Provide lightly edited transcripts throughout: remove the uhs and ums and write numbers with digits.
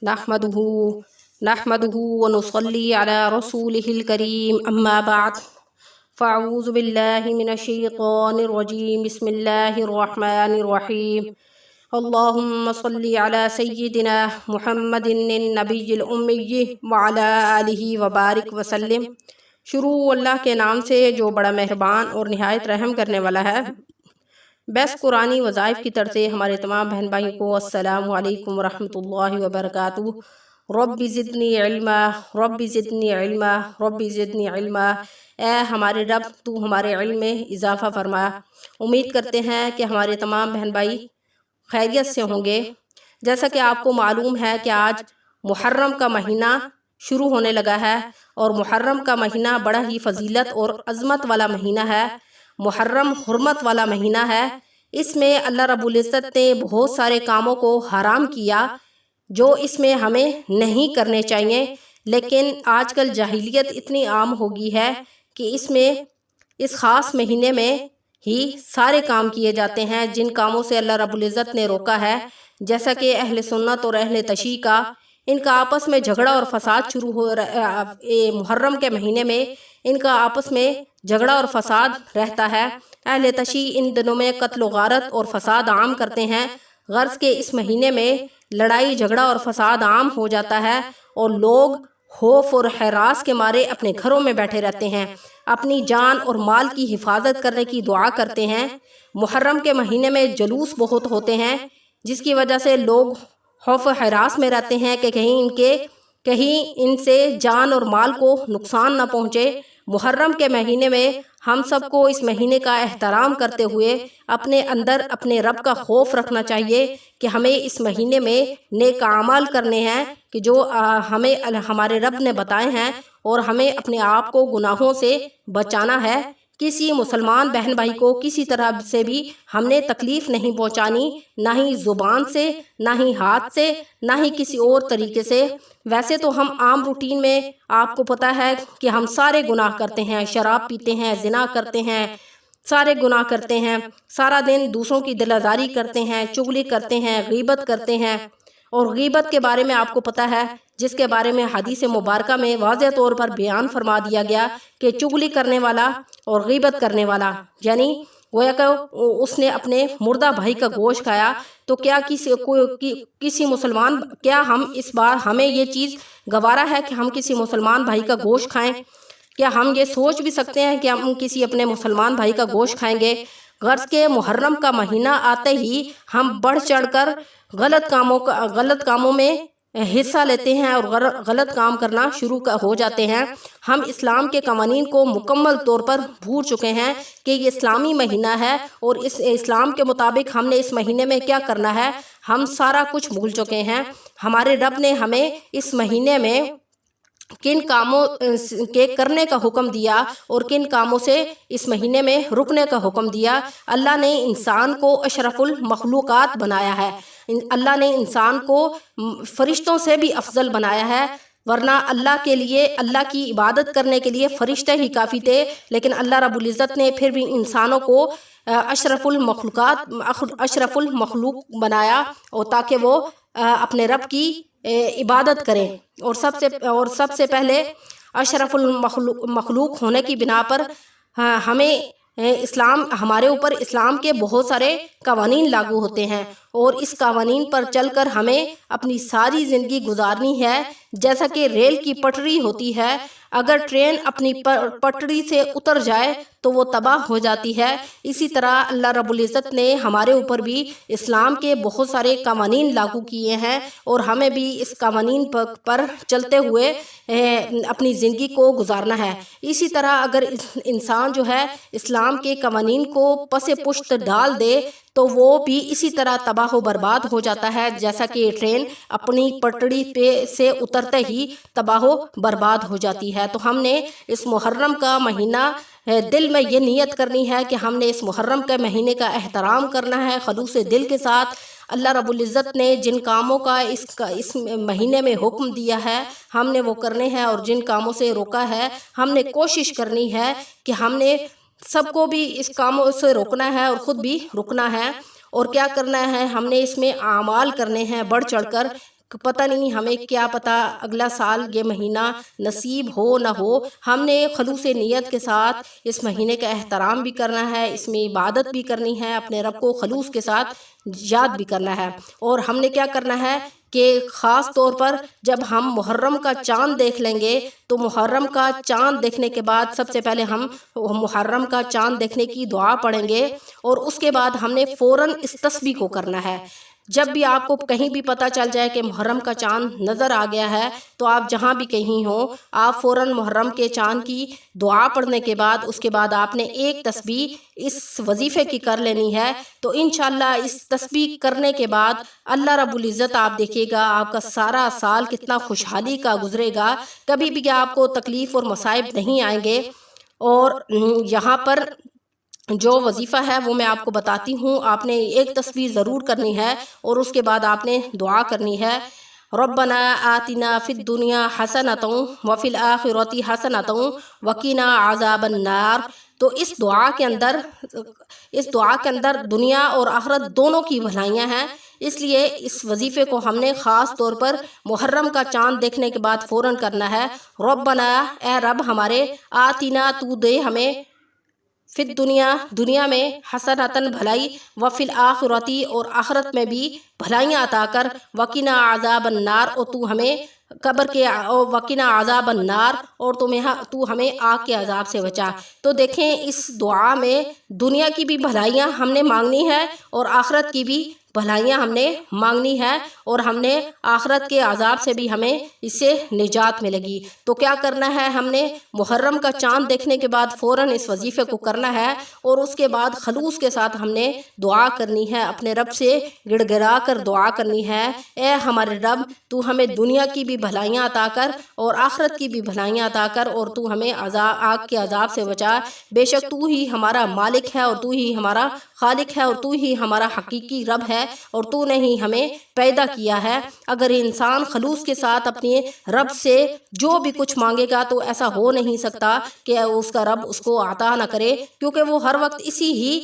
نحمدہ व नुसल्ली अला रसूलिहिल करीम अम्मा बाद फ़अऊज़ु बिल्लाहि मिनश्शैतानिर रजीम बिस्मिल्लाहिर रहमानिर रहीम अल्लाहुम्मा सल्लि अला सय्यिदिना मुहम्मदिन नबिय्यिल उम्मी व अला आलिहि व बारिक वसल्लिम। शुरू अल्लाह के नाम से जो बड़ा मेहरबान और निहायत रहम करने वाला है। बेस्ट कुरानी वज़ाइफ की तरफ से हमारे तमाम बहन भाइयों को अस्सलामु अलैकुम वरहमतुल्लाहि वबरकातुहू। Rabbi ज़िदनी इल्मा, rabbi ज़िदनी इल्मा, rabbi ज़िदनी इल्मा। ए हमारे रब, तू हमारे इल्म में इजाफ़ा फरमा। उम्मीद करते हैं कि हमारे तमाम बहन भाई खैरियत से होंगे। जैसा कि आपको मालूम है कि आज मुहर्रम का महीना शुरू होने लगा है और मुहर्रम का महीना बड़ा ही फजीलत और अज़मत वाला महीना है। मुहर्रम हुर्मत वाला महीना है। इसमें अल्लाह रब्बुल इज़्ज़त ने बहुत सारे कामों को हराम किया जो इसमें हमें नहीं करने चाहिए, लेकिन आजकल जाहिलियत इतनी आम हो गई है कि इसमें इस ख़ास महीने में ही सारे काम किए जाते हैं जिन कामों से अल्लाह रब्बुल इज़्ज़त ने रोका है। जैसा कि अहले सुन्नत और अहले तशी का इनका आपस में झगड़ा और फसाद शुरू हो मुहर्रम के महीने में इनका आपस में झगड़ा और फसाद रहता है। अहले तशी इन दिनों में कत्ल गारत और फसाद आम करते हैं। गर्ज के इस महीने में लड़ाई झगड़ा और फसाद आम हो जाता है और लोग खौफ और हरास के मारे अपने घरों में बैठे रहते हैं, अपनी जान और माल की हिफाजत करने की दुआ करते हैं। मुहर्रम के महीने में जुलूस बहुत होते हैं जिसकी वजह से लोग खौफ हरास में रहते हैं कि कहीं इनसे जान और माल को नुकसान न पहुँचे। मुहर्रम के महीने में हम सबको इस महीने का एहतराम करते हुए अपने अंदर अपने रब का खौफ रखना चाहिए कि हमें इस महीने में नेक अमाल करने हैं कि जो हमें हमारे रब ने बताए हैं और हमें अपने आप को गुनाहों से बचाना है। किसी मुसलमान बहन भाई को किसी तरह से भी हमने तकलीफ़ नहीं पहुंचानी, ना ही ज़ुबान से, ना ही हाथ से, ना ही किसी और तरीके से। वैसे तो हम आम रूटीन में आपको पता है कि हम सारे गुनाह करते हैं, शराब पीते हैं, ज़िना करते हैं, सारे गुनाह करते हैं, सारा दिन दूसरों की दिल आज़ारी करते हैं, चुगली करते हैं, गीबत करते हैं। और गीबत के बारे में आपको पता है, जिसके बारे में हदीस मुबारका में वाज़ेह तौर पर बयान फरमा दिया गया कि चुगली करने वाला और गीबत करने वाला यानी गोया कि उसने अपने मुर्दा भाई का गोश्त खाया। तो क्या किसी मुसलमान, क्या हम इस बार हमें ये चीज़ गवारा है कि हम किसी मुसलमान भाई का गोश्त खाएं? क्या हम ये सोच भी सकते हैं कि हम किसी अपने मुसलमान भाई का गोश्त खाएंगे? गर्ज के मुहर्रम का महीना आते ही हम बढ़ चढ़कर गलत कामों में हिस्सा लेते हैं और गलत काम करना शुरू हो जाते हैं। हम इस्लाम के कवानीन को मुकम्मल तौर पर भूल चुके हैं कि ये इस्लामी महीना है और इस इस्लाम के मुताबिक हमने इस महीने में क्या करना है, हम सारा कुछ भूल चुके हैं। हमारे रब ने हमें इस महीने में किन कामों के करने का हुक्म दिया और किन कामों से इस महीने में रुकने का हुक्म दिया। अल्लाह ने इंसान को अशरफुल मखलूक़ात बनाया है। अल्लाह ने इंसान को फरिश्तों से भी अफजल बनाया है, वरना अल्लाह के लिए, अल्लाह की इबादत करने के लिए फ़रिश्ते ही काफ़ी थे, लेकिन अल्लाह रब्बुल इज़्ज़त ने फिर भी इंसानों को अशरफुल मखलूक बनाया और ताकि वो अपने रब की इबादत करें। और सबसे पहले अशरफुल मखलूक होने की बिना पर हमें हमारे ऊपर इस्लाम के बहुत सारे कवानीन लागू होते हैं और इस कवानीन पर चलकर हमें अपनी सारी ज़िंदगी गुजारनी है। जैसा कि रेल की पटरी होती है, अगर ट्रेन अपनी पटरी से उतर जाए तो वो तबाह हो जाती है। इसी तरह अल्लाह रब्बुल इज़्ज़त ने हमारे ऊपर भी इस्लाम के बहुत सारे कवानीन लागू किए हैं और हमें भी इस कवानीन पर चलते हुए अपनी ज़िंदगी को गुजारना है। इसी तरह अगर इंसान जो है इस्लाम के कवानीन को पसे पुश्त डाल दे तो वो भी इसी तरह तबाह बर्बाद हो जाता है, जैसा कि ट्रेन अपनी पटड़ी से उतरते ही तबाह बर्बाद हो जाती है। तो हमने इस मुहर्रम का महीना दिल में ये नियत करनी है कि हमने इस मुहर्रम के महीने का एहतराम करना है खलूस दिल के साथ। अल्लाह रब्बुल इज़्ज़त ने जिन कामों का इस महीने में हुक्म दिया है हमने वो करने हैं और जिन कामों से रोका है हमने कोशिश करनी है कि हमने सबको भी इस कामों से रोकना है और ख़ुद भी रुकना है। और क्या करना है, हमने इसमें आमाल करने हैं बढ़ चढ़कर। پتہ نہیں ہمیں کیا پتہ اگلا سال یہ مہینہ نصیب ہو نہ ہو، ہم نے خلوص نیت کے ساتھ اس مہینے کا احترام بھی کرنا ہے، اس میں عبادت بھی کرنی ہے، اپنے رب کو خلوص کے ساتھ یاد بھی کرنا ہے۔ اور ہم نے کیا کرنا ہے کہ خاص طور پر جب ہم محرم کا چاند دیکھ لیں گے تو محرم کا چاند دیکھنے کے بعد سب سے پہلے ہم محرم کا چاند دیکھنے کی دعا پڑھیں گے، اور اس کے بعد ہم نے فوراً اس تسبیح کو کرنا ہے۔ جب بھی آپ کو کہیں بھی پتہ چل جائے کہ محرم کا چاند نظر آ گیا ہے تو آپ جہاں بھی کہیں ہوں، آپ فوراً محرم کے چاند کی دعا پڑھنے کے بعد اس کے بعد آپ نے ایک تسبیح اس وظیفے کی کر لینی ہے۔ تو انشاءاللہ اس تسبیح کرنے کے بعد اللہ رب العزت آپ دیکھیے گا آپ کا سارا سال کتنا خوشحالی کا گزرے گا، کبھی بھی آپ کو تکلیف اور مصائب نہیں آئیں گے۔ اور یہاں پر جو وظیفہ ہے وہ میں آپ کو بتاتی ہوں، آپ نے ایک تسبیح ضرور کرنی ہے اور اس کے بعد آپ نے دعا کرنی ہے، ربنا آتنا فی الدنیا حسنۃ وفی الآخرۃ حسنۃ وقنا عذاب النار۔ تو اس دعا کے اندر دنیا اور آخرت دونوں کی بھلائیاں ہیں، اس لیے اس وظیفے کو ہم نے خاص طور پر محرم کا چاند دیکھنے کے بعد فوراً کرنا ہے۔ ربنا، اے رب ہمارے، آتنا تو دے ہمیں، فی الدنیا دنیا میں، حسنۃ بھلائی، وفی الآخرۃ اور آخرت میں بھی بھلائیاں عطا کر، وقنا عذاب النار اور تو ہمیں قبر کے، وقنا عذاب النار اور تو ہمیں آگ کے عذاب سے بچا۔ تو دیکھیں اس دعا میں دنیا کی بھی بھلائیاں ہم نے مانگنی ہے اور آخرت کی بھی بھلائیاں ہم نے مانگنی ہے، اور ہم نے آخرت کے عذاب سے بھی ہمیں اس سے نجات ملے گی۔ تو کیا کرنا ہے، ہم نے محرم کا چاند دیکھنے کے بعد فوراً اس وظیفے کو کرنا ہے، اور اس کے بعد خلوص کے ساتھ ہم نے دعا کرنی ہے، اپنے رب سے گڑ گڑا کر دعا کرنی ہے، اے ہمارے رب تو ہمیں دنیا کی بھی بھلائیاں عطا کر اور آخرت کی بھی بھلائیاں عطا کر، اور تو ہمیں آگ کے عذاب سے بچا۔ بے شک تو ہی ہمارا مالک ہے اور تو ہی ہمارا خالق ہے اور تو ہی ہمارا حقیقی رب ہے، اور تو نے ہی ہمیں پیدا کیا ہے۔ اگر انسان خلوص کے ساتھ اپنے رب سے جو بھی کچھ مانگے گا تو ایسا ہو نہیں سکتا کہ اس کا رب اس کو عطا نہ کرے، کیونکہ وہ ہر وقت اسی ہی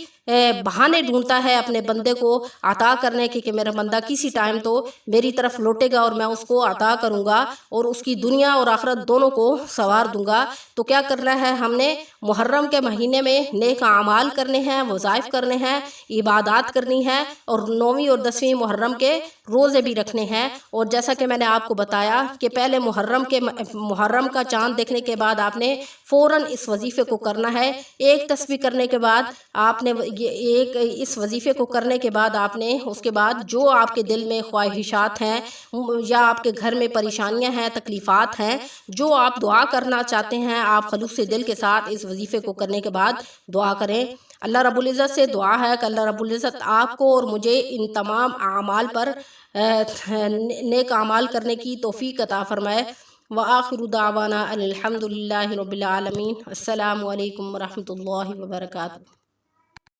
بہانے ڈھونڈتا ہے اپنے بندے کو عطا کرنے کے کہ میرا بندہ کسی ٹائم تو میری طرف لوٹے گا اور میں اس کو عطا کروں گا اور اس کی دنیا اور آخرت دونوں کو سنوار دوں گا۔ تو کیا کرنا ہے، ہم نے محرم کے مہینے میں نیک اعمال کرنے ہیں، وظائف کرنے ہیں، عبادات کرنی ہے، اور 9ویں اور 10ویں محرم کے روزے بھی رکھنے ہیں۔ اور جیسا کہ میں نے آپ کو بتایا کہ پہلے محرم کا چاند دیکھنے کے بعد آپ نے فوراً اس وظیفے کو کرنا ہے۔ ایک تسبیح کرنے کے بعد آپ نے اس وظیفے کو کرنے کے بعد آپ نے اس کے بعد جو آپ کے دل میں خواہشات ہیں یا آپ کے گھر میں پریشانیاں ہیں، تکلیفات ہیں، جو آپ دعا کرنا چاہتے ہیں، آپ خلوص سے دل کے ساتھ اس وظیفے کو کرنے کے بعد دعا کریں۔ اللہ رب العزت سے دعا ہے کہ اللہ رب العزت آپ کو اور مجھے ان تمام اعمال پر نیک اعمال کرنے کی توفیق عطا فرمائے۔ وآخر دعوانا الحمد للہ رب العالمین۔ السلام علیکم ورحمۃ اللہ وبرکاتہ۔